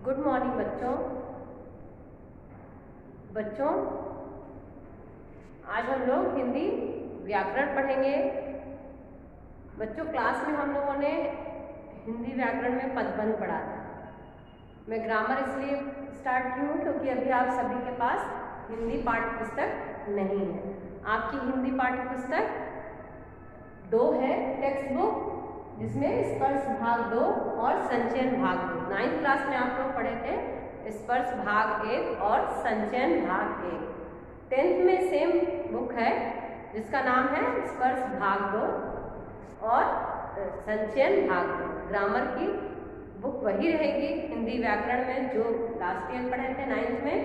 Good morning बच्चों आज हम लोग हिंदी व्याकरण पढ़ेंगे। बच्चों क्लास में हम लोगों ने हिंदी व्याकरण में पदबंध पढ़ा था। मैं ग्रामर इसलिए स्टार्ट की हूँ क्योंकि अभी आप सभी के पास हिंदी पाठ्य पुस्तक नहीं है। आपकी हिंदी पाठ्य पुस्तक 2 है टेक्स्ट बुक, जिसमें स्पर्श भाग 2 और संचयन भाग 2। 9th क्लास में आप लोग पढ़े थे स्पर्श भाग 1 और संचयन भाग 1। 10th में सेम बुक है जिसका नाम है स्पर्श भाग 2 और संचयन भाग 2। ग्रामर की बुक वही रहेगी हिंदी व्याकरण में जो लास्ट ईयर पढ़े थे 9th में,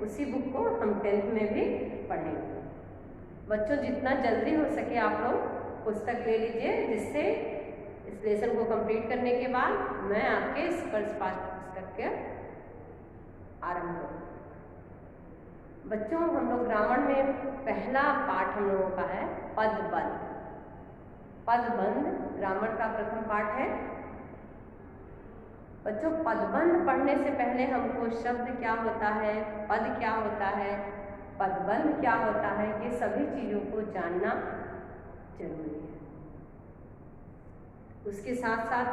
उसी बुक को हम 10th में भी पढ़ेंगे। बच्चों जितना जल्दी हो सके आप लोग पुस्तक ले लीजिए, जिससे इस लेसन को कंप्लीट करने के बाद मैं आपके स्पर्श पाठ्य पुस्तक के आरंभ करूँ। बच्चों हम लोग ग्रामर में पहला पाठ हम लोगों का है पदबंध। पदबंध ग्रामर का प्रथम पाठ है। बच्चों पदबंध पढ़ने से पहले हमको शब्द क्या होता है, पद क्या होता है, पदबंध क्या होता है, ये सभी चीज़ों को जानना जरूरी है। उसके साथ साथ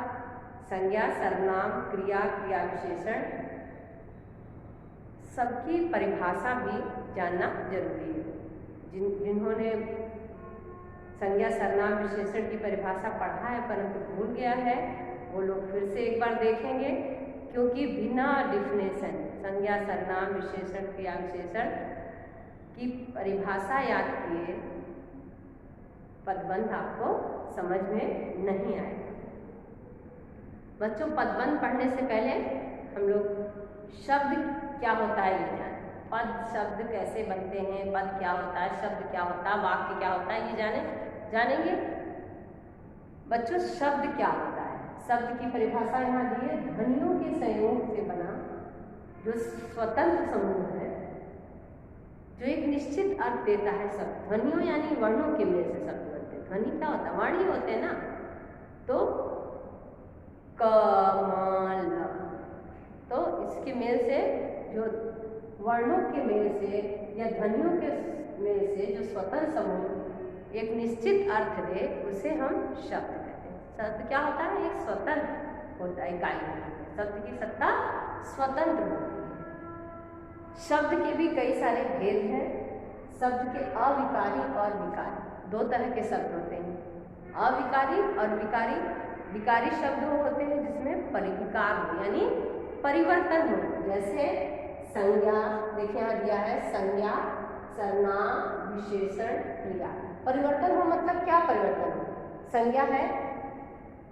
संज्ञा, सर्वनाम, क्रिया, क्रिया विशेषण सबकी परिभाषा भी जानना जरूरी है। जिन्होंने संज्ञा, सर्वनाम, विशेषण की परिभाषा पढ़ा है परंतु भूल गया है, वो लोग फिर से एक बार देखेंगे, क्योंकि बिना डिफिनेशन संज्ञा, सर्वनाम, विशेषण, क्रिया विशेषण की परिभाषा याद किए पदबंध आपको समझ में नहीं आएगा। बच्चों पदबंध पढ़ने से पहले हम लोग शब्द क्या होता है ये जाने। पद शब्द कैसे बनते हैं, पद क्या होता है, शब्द क्या होता है, वाक्य क्या होता है, ये जानेंगे। बच्चों शब्द क्या होता है, शब्द की परिभाषा यहाँ दी है। ध्वनियों के संयोग से बना जो स्वतंत्र समूह है, जो एक निश्चित अर्थ देता है। शब्द ध्वनियों यानी वर्णों के मेल से शब्द बनते हैं। ध्वनि क्या होता है, वर्ण ही होते हैं ना। तो क म ल, तो इसके मेल से जो वर्णों के मेल से या ध्वनियों के मेल से जो स्वतंत्र समूह एक निश्चित अर्थ दे, उसे हम शब्द कहते हैं। शब्द क्या होता है, एक स्वतंत्र होता है, इकाई होती है। शब्द की सत्ता स्वतंत्र होती है। शब्द के भी कई सारे भेद हैं। शब्द के अविकारी और विकारी 2 तरह के शब्द होते हैं, अविकारी और विकारी। विकारी शब्द वो होते हैं जिसमें परिविकार हो यानी परिवर्तन हो, जैसे संज्ञा, देखिए यहाँ दिया है संज्ञा, सर्वनाम, विशेषण, क्रिया। परिवर्तन हो मतलब क्या परिवर्तन हो, संज्ञा है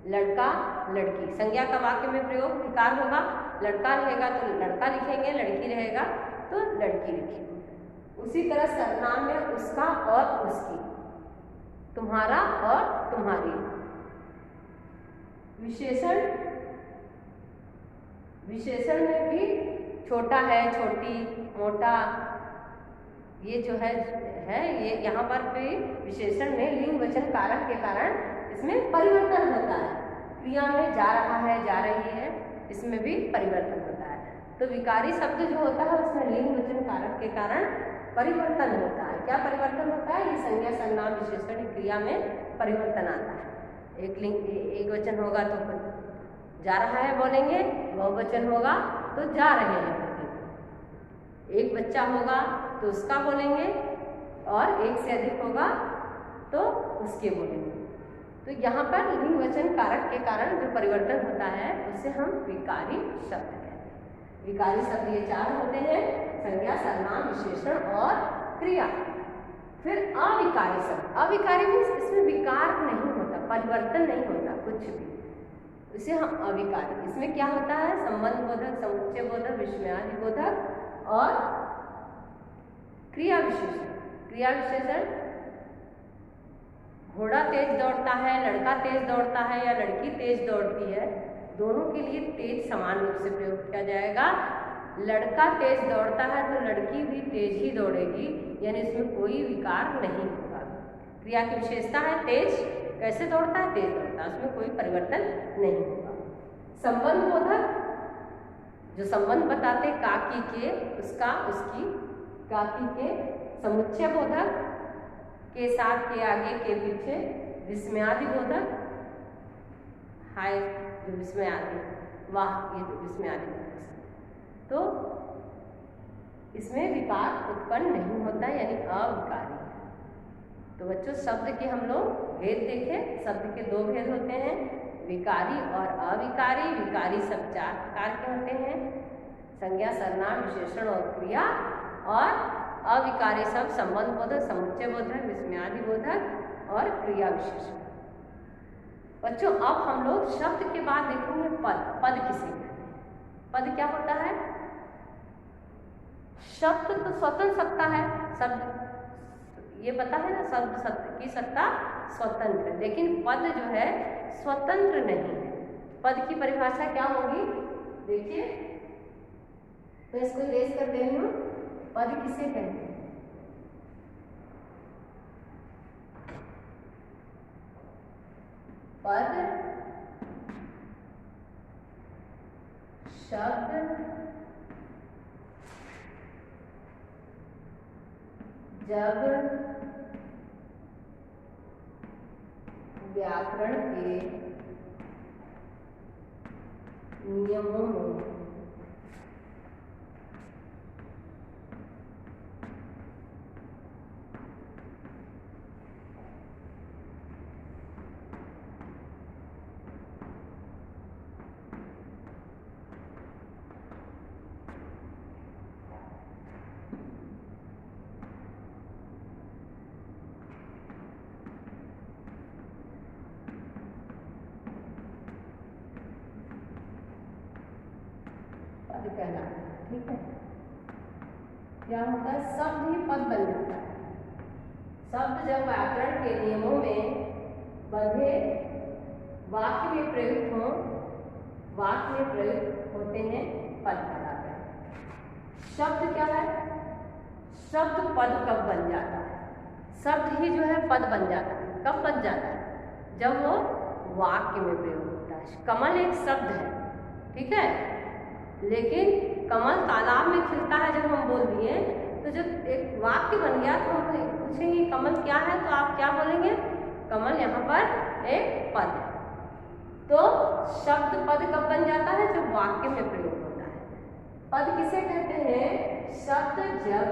लड़का लड़की, संज्ञा का वाक्य में प्रयोग विकार होगा। लड़का रहेगा तो लड़का लिखेंगे, लड़की रहेगा तो लड़की लिखेंगे। उसी तरह सर्वनाम में उसका और उसकी, तुम्हारा और तुम्हारी। विशेषण में भी छोटा है, छोटी, मोटा, ये जो है ये यहाँ पर भी विशेषण में लिंग वचन कारक के कारण इसमें परिवर्तन होता है। क्रिया में जा रहा है, जा रही है, इसमें भी परिवर्तन होता है। तो विकारी शब्द जो होता है उसमें लिंग वचन कारक के कारण परिवर्तन होता है। क्या परिवर्तन होता है, ये संज्ञा, सर्वनाम, विशेषण, क्रिया में परिवर्तन आता है। एक वचन होगा तो जा रहा है बोलेंगे, बहुवचन होगा तो जा रहे हैं बोलेंगे। एक बच्चा होगा तो उसका बोलेंगे और एक से अधिक होगा तो उसके बोलेंगे। तो यहाँ पर लिंग वचन कारक के कारण जो परिवर्तन होता है उसे हम विकारी शब्द कहते हैं। विकारी शब्द ये 4 होते हैं, संज्ञा, सर्वनाम, विशेषण और क्रिया। फिर अविकारी शब्द, अविकारी भी इसमें विकार नहीं होता, परिवर्तन नहीं होता कुछ भी, इसे हम अविकारी। इसमें क्या होता है, संबंध बोधक, समुच्चय बोधक, विस्मयादि बोधक और क्रिया विशेषण। क्रिया विशेषण घोड़ा तेज दौड़ता है, लड़का तेज दौड़ता है या लड़की तेज दौड़ती है, दोनों के लिए तेज समान रूप से प्रयोग किया जाएगा। लड़का तेज दौड़ता है तो लड़की भी तेज ही दौड़ेगी, यानी इसमें कोई विकार नहीं होगा। क्रिया की विशेषता है तेज, कैसे दौड़ता है, तेज दौड़ता है, उसमें कोई परिवर्तन नहीं होगा। संबंध बोधक जो संबंध बताते काकी के, उसका उसकी, काकी के समुच्चय बोधक, के साथ के आगे के पीछे विस्मयादि बोधक, हाय जो विस्मयादि, वाह ये तो विस्मयादि बोधक। तो इसमें विकार उत्पन्न नहीं होता यानी अविकारी है। तो बच्चों शब्द के हम लोग भेद देखें। शब्द के दो भेद होते हैं, विकारी और अविकारी। विकारी सब 4 प्रकार के होते हैं, संज्ञा, सर्वनाम, विशेषण और क्रिया। और अविकारी सब संबंध बोधक, समुच्चय बोधक, विस्मयादि बोधक और क्रिया विशेषण। बच्चों अब हम लोग शब्द के बाद देखेंगे पद। पद किसे कहते हैं? पद क्या होता है? शब्द तो स्वतंत्र सत्ता है, शब्द ये पता है ना, शब्द सत्ता की सत्ता स्वतंत्र है, लेकिन पद जो है स्वतंत्र नहीं है। पद की परिभाषा क्या होगी देखिए, तो इसको इरेज कर दे रही हूँ। पद किसे कहते हैं? पद शब्द जब व्याकरण के नियमों में कहलाता है। ठीक है, क्या होता है? शब्द ही पद बन जाता है। शब्द जब व्याकरण के नियमों में बंधे वाक्य में प्रयुक्त हो, वाक्य में प्रयुक्त होते हैं, पद कहलाते हैं। शब्द क्या है? शब्द पद कब बन जाता है? शब्द ही जो है पद बन जाता है। कब बन जाता है? जब वो वाक्य में प्रयोग होता है। कमल एक शब्द है, ठीक है, लेकिन कमल तालाब में खिलता है जब हम बोल दिए, तो जब एक वाक्य बन गया तो हम पूछेंगे कमल क्या है, तो आप क्या बोलेंगे? कमल यहाँ पर एक पद है। तो शब्द पद कब बन जाता है? जब वाक्य में प्रयोग होता है। पद किसे कहते हैं? शब्द जब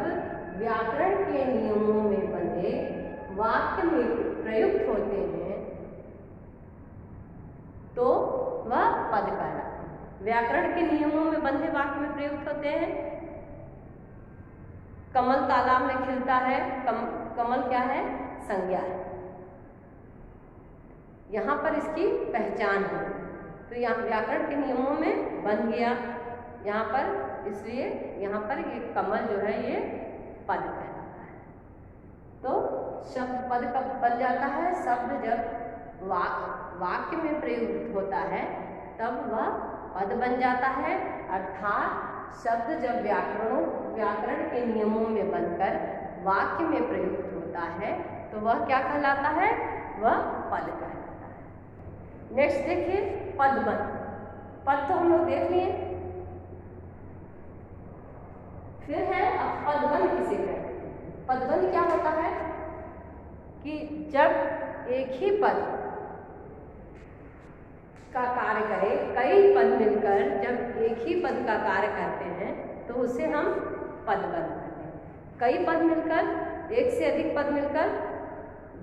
व्याकरण के नियमों में बंधे वाक्य में प्रयुक्त होते हैं तो वह पद कहलाता है। व्याकरण के नियमों में बंधे वाक्य में प्रयुक्त होते हैं। कमल तालाब में खिलता है, कमल क्या है? संज्ञा है। यहाँ पर इसकी पहचान है, तो यहाँ व्याकरण के नियमों में बन गया यहाँ पर, इसलिए यहाँ पर ये कमल जो है ये पद कहलाता है। तो शब्द पद कब बन जाता है? शब्द जब वाक्य में प्रयुक्त होता है तब वह पद बन जाता है। अर्थात शब्द जब व्याकरण के नियमों में बनकर वाक्य में प्रयुक्त होता है तो वह क्या कहलाता है? वह पद कहलाता है। नेक्स्ट देखिए पदबंध। पद तो हम लोग देख लिए, फिर है अब पदबंध किसे कहते हैं? पदबंध क्या होता है कि जब एक ही पद का कार्य करे, कई पद मिलकर जब एक ही पद का कार्य करते हैं तो उसे हम पदबंध कहते हैं। कई पद मिलकर, एक से अधिक पद मिलकर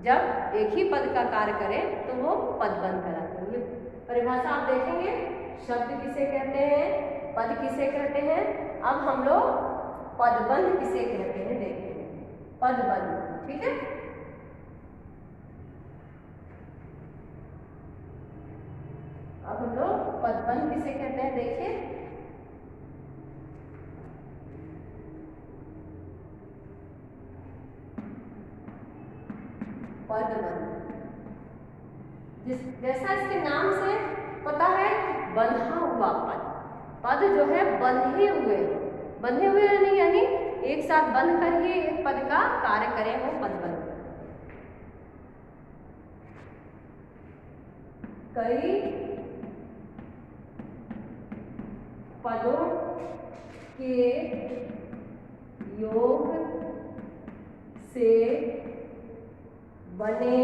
जब एक ही पद का कार्य करें तो वो पदबंध कहलाते हैं। ये परिभाषा आप देखेंगे, शब्द किसे कहते हैं, पद किसे कहते हैं। अब हम लोग पदबंध किसे कहते हैं देखेंगे। पदबंध, ठीक है। अब हम लोग पदबंध किसे कहते हैं देखिए। पदबंध, जैसा इसके नाम से पता है, बंधा हुआ पद। पद जो है बंधे हुए नहीं, यानी एक साथ बंध कर ही एक पद का कार्य करें, वो पदबंध। कई पदों के योग से बने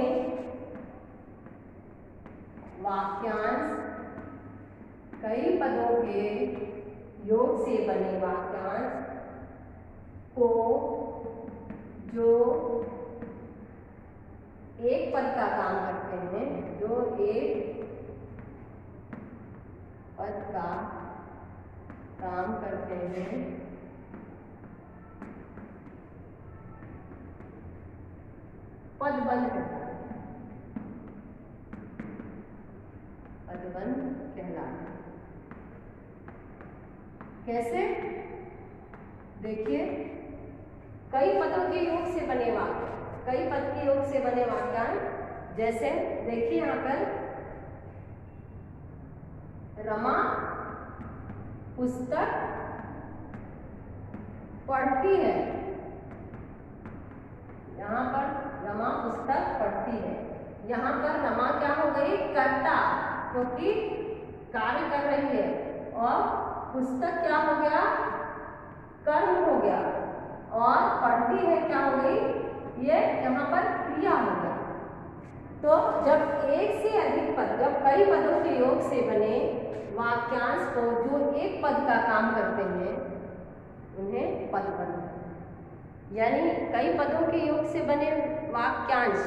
वाक्यांश, कई पदों के योग से बने वाक्यांश को जो एक पद का काम करते हैं, जो एक पद का काम करते हैं, पदबंध कहलाते हैं। पदबंध कहलाते हैं। कैसे? देखिए, कई पदों के योग से बने वाक्य, कई पद के योग से बने वाक्यांश, जैसे देखिए यहाँ पर रमा पुस्तक पढ़ती है। यहाँ पर रमा पुस्तक पढ़ती है। यहाँ पर रमा क्या हो गई? कर्ता, क्योंकि कार्य कर रही है, और पुस्तक क्या हो गया? कर्म हो गया, और पढ़ती है क्या हो गई? ये यहाँ पर क्रिया हो गया। तो जब एक से अधिक पद, जब कई पदों के योग से बने वाक्यांश को जो एक पद का काम करते हैं, उन्हें पदबंध, यानी कई पदों के योग से बने वाक्यांश,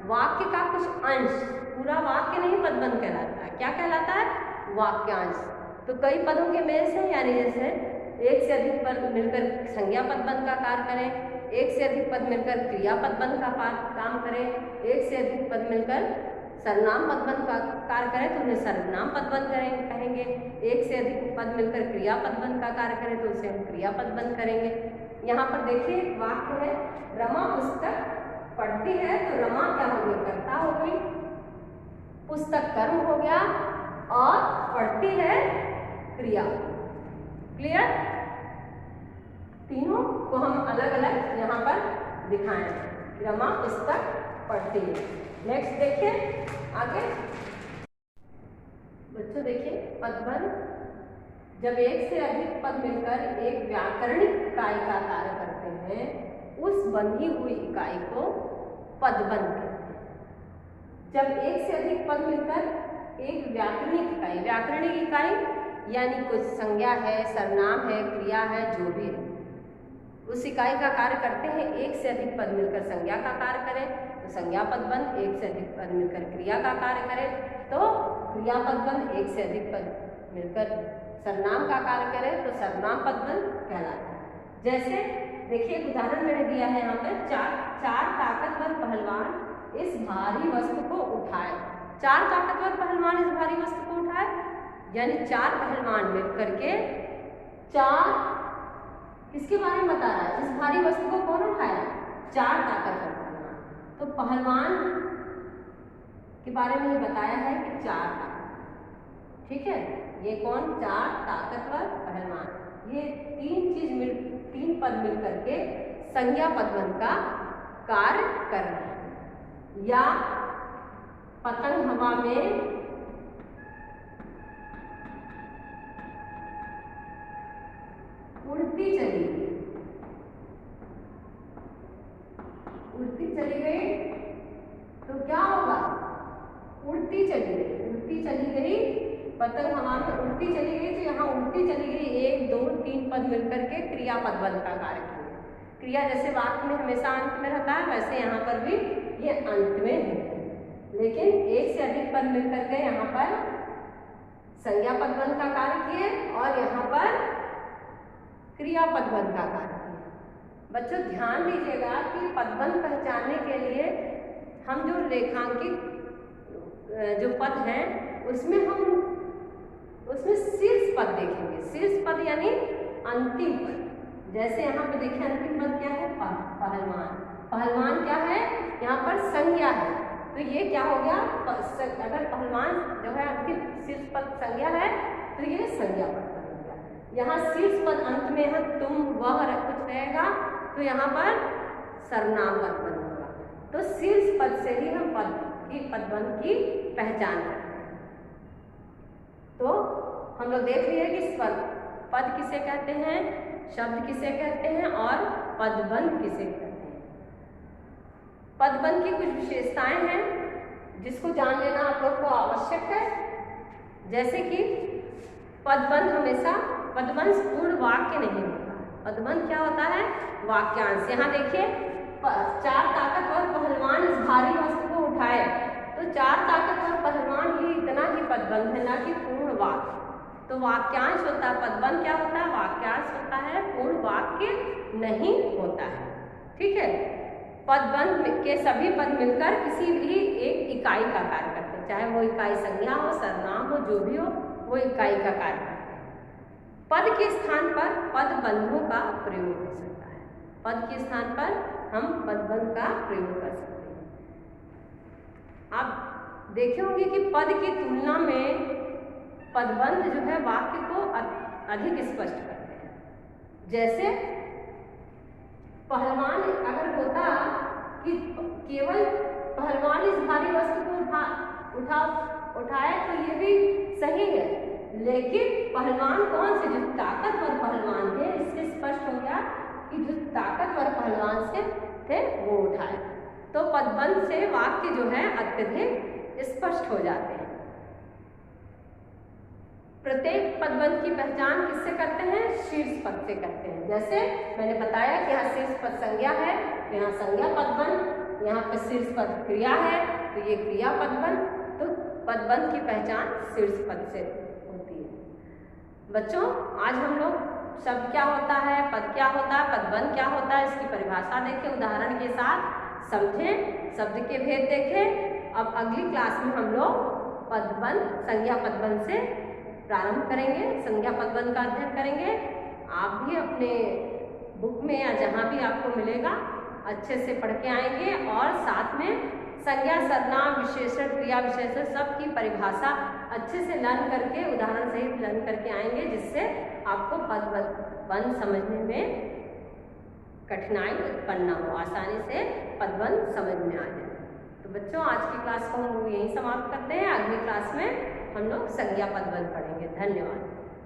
वाक्य का कुछ अंश, पूरा वाक्य नहीं पदबंध कहलाता है। क्या कहलाता है? वाक्यांश। तो कई पदों के मेल से, यानी जैसे एक से अधिक पद मिलकर संज्ञा पदबंध का कार्य करें, एक से अधिक पद मिलकर क्रिया पदबंध का काम करें, एक से अधिक पद मिलकर सर्वनाम पदबंध का कार्य करें तो उन्हें सर्वनाम पदबंध कहेंगे, एक से अधिक पद मिलकर क्रिया पदबंध का कार्य करें तो उसे हम क्रिया पदबंध करेंगे। यहाँ पर देखिए वाक्य है, रमा पुस्तक पढ़ती है, तो रमा क्या हो गई? कर्ता हो गई, पुस्तक कर्म हो गया, और पढ़ती है क्रिया। क्लियर? तीनों को हम अलग अलग यहाँ पर दिखाएं। रमा पुस्तक पढ़ती है। नेक्स्ट देखिए आगे बच्चों, देखिए पदबंध, जब एक से अधिक पद मिलकर एक व्याकरणिक इकाई का कार्य करते हैं, उस बंधी हुई इकाई को पदबंध कहते हैं। जब एक से अधिक पद मिलकर एक व्याकरणिक इकाई, व्याकरणिक इकाई यानी कुछ संज्ञा है, सर्वनाम है, क्रिया है, जो भी है, उस इकाई का कार्य करते हैं, एक से अधिक पद मिलकर संज्ञा का कार्य करें तो संज्ञा पदबंध, एक से अधिक पद मिलकर क्रिया का कार्य करें तो क्रिया पदबंध, एक से अधिक पद मिलकर सर्वनाम का कार्य करें तो सर्वनाम पदबंध कहलाता है। जैसे देखिए एक उदाहरण मैंने दिया है यहाँ पर, चार ताकतवर पहलवान इस भारी वस्तु को उठाए। चार ताकतवर पहलवान इस भारी वस्तु को उठाए, यानी चार पहलवान मिलकर के चार, किसके बारे में बता रहा है? इस भारी वस्तु को कौन उठाया? चार ताकतवर पहलवान। तो पहलवान के बारे में ये बताया है कि चार ताकत, ठीक है, ये कौन? चार ताकतवर पहलवान। ये तीन पद मिल करके संज्ञा पदबंध का कार्य कर रहे हैं। या पतंग हवा में उड़ती चली गई, उड़ती चली गई तो क्या होगा? उड़ती चली गई, उड़ती चली गई, पतंग हवा में उड़ती चली गई, तो यहाँ उड़ती चली गई 1, 2, 3 पद मिलकर के क्रिया पदबंध का कार्य किया। क्रिया जैसे वाक्य में हमेशा अंत में रहता है, वैसे यहाँ पर भी ये अंत में है, लेकिन एक से अधिक पद मिलकर के यहाँ पर संज्ञा पदबंध का कार्य किए और यहाँ पर क्रिया पदबंध का कार्य किया। बच्चों ध्यान दीजिएगा कि पदबंध पहचानने के लिए हम जो रेखांकित जो पद हैं उसमें शीर्ष पद देखेंगे। शीर्ष पद यानी अंतिम पद। जैसे यहाँ पे देखिए अंतिम पद क्या है? पहलवान। पहलवान क्या है? यहाँ पर संज्ञा है, तो ये क्या हो गया? अगर पहलवान जो है अंतिम शीर्ष पद संज्ञा है तो ये संज्ञा पद हो गया। यहाँ शीर्ष पद अंत में है तुम वह कुछ रहेगा तो यहाँ पर सर्वनाम पद बन होगा। तो शीर्ष पद से ही हम पदबंध की पहचान करते हैं। तो हम लोग देख लिए कि पद किसे कहते हैं, शब्द किसे कहते हैं और पदबंध किसे कहते हैं। पदबंध की कुछ विशेषताएं हैं जिसको जान लेना आप लोग को आवश्यक है। जैसे कि पदबंध हमेशा पदबंध पूर्ण वाक्य नहीं होता। पदबंध क्या होता है, वाक्यांश। यहाँ देखिए, 4 ताकतवर पहलवान इस भारी वस्तु को उठाए, तो 4 ताकतवर पहलवान ये इतना ही पदबंध है, ना कि पूर्ण वाक्य। तो वाक्यांश होता है, पदबंध क्या होता है, वाक्यांश होता है, पूर्ण वाक्य नहीं होता है। ठीक है, पदबंध के सभी पद मिलकर किसी भी एक इकाई का कार्य करते हैं, चाहे वो इकाई संज्ञा हो, सर्वनाम हो, जो भी हो, वो इकाई का कार्य करते हैं। पद के स्थान पर पदबंधों का प्रयोग हो सकता है। पद के स्थान पर हम पदबंध का प्रयोग कर सकते हैं। आप देखे होंगे कि पद की तुलना में पदबंध जो है वाक्य को अधिक स्पष्ट करते हैं। जैसे पहलवान अगर होता कि केवल पहलवान इस भारी वस्तु को उठाए तो ये भी सही है, लेकिन पहलवान कौन से, जो ताकतवर पहलवान थे, इससे स्पष्ट हो गया कि जो ताकतवर पहलवान से थे वो उठाए। तो पदबंध से वाक्य जो है अत्यधिक स्पष्ट हो जाते हैं। प्रत्येक पदबंध की पहचान किससे करते हैं, शीर्ष पद से करते हैं। जैसे मैंने बताया कि यहाँ शीर्ष पद संज्ञा है, तो यहाँ संज्ञा पदबंध, यहाँ पर शीर्ष पद क्रिया है, तो ये क्रिया पदबंध। तो पदबंध की पहचान शीर्ष पद से होती है। बच्चों, आज हम लोग शब्द क्या होता है, पद क्या होता है, पदबंध क्या होता है, इसकी परिभाषा देखें, उदाहरण के साथ समझें, शब्द के भेद देखें। अब अगली क्लास में हम लोग पदबंध, संज्ञा पदबंध से प्रारंभ करेंगे, संज्ञा पदबंध का अध्ययन करेंगे। आप भी अपने बुक में या जहाँ भी आपको मिलेगा अच्छे से पढ़ के आएंगे, और साथ में संज्ञा, सर्वनाम, विशेषण, क्रिया विशेषण सब की परिभाषा अच्छे से लर्न करके, उदाहरण सहित लर्न करके आएंगे, जिससे आपको पदबंध समझने में कठिनाई उत्पन्न न हो, आसानी से पदबंध समझ में आ जाए। तो बच्चों, आज की क्लास को हम लोग यहीं समाप्त करते हैं। अगली क्लास में हम लोग संज्ञा पदबंध पढ़ेंगे। धन्यवाद।